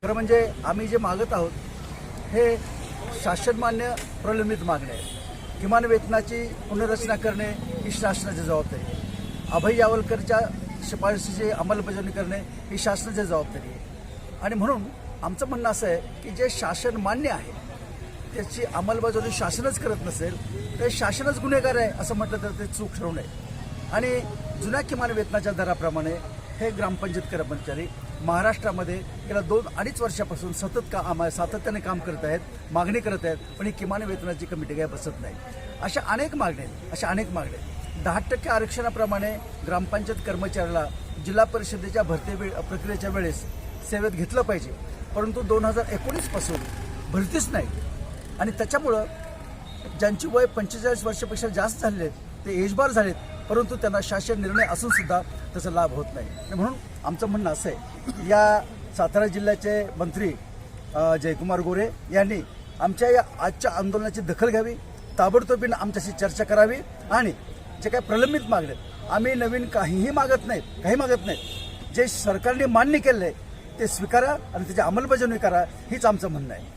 खरं म्हणजे आम्ही जे मागत आहोत हे शासनमान्य प्रलंबित मागणी आहे। किमान वेतनाची पुनर्रचना करणे ही शासनाची जबाबदारी आहे। अभय यावलकरच्या शिफारशीची अंमलबजावणी करणे ही शासनाची जबाबदारी आहे। आणि म्हणून आमचं म्हणणं असं आहे की जे शासन मान्य आहे त्याची अंमलबजावणी शासनच करत नसेल तर शासनच गुन्हेगार आहे असं म्हटलं तर ते चूक ठरू नये। आणि जुन्या किमान वेतनाच्या दराप्रमाणे हे ग्रामपंचायत कर्मचारी महाराष्ट्रामध्ये गेल्या 2-2.5 वर्षापासून सातत्याने काम करत आहेत, मागणी करत आहेत, पण ही किमान वेतनाची कमिटी काय बसत नाही। अशा अनेक मागण्या आहेत। 10% आरक्षणाप्रमाणे ग्रामपंचायत कर्मचाऱ्याला जिल्हा परिषदेच्या भरती प्रक्रियेच्या वेळेस सेवेत घेतलं पाहिजे, परंतु 2019 पासून भरतीच नाही। आणि त्याच्यामुळं ज्यांची वय 45 वर्षापेक्षा जास्त झालेले आहेत ते एजबार झालेत, परंतु त्यांना शासन निर्णय असून सुद्धा त्याचा लाभ होत नाही। म्हणून आमचं म्हणणं असं आहे या सातारा जिल्ह्याचे मंत्री जयकुमार गोरे यांनी आमच्या या आजच्या आंदोलनाची दखल घ्यावी, ताबडतोबीने आमच्याशी चर्चा करावी आणि जे काही प्रलंबित मागणे आम्ही नवीन काही मागत नाहीत, जे सरकारने मान्य केलं आहे ते स्वीकारा आणि त्याची अंमलबजावणी करा हीच आमचं म्हणणं आहे।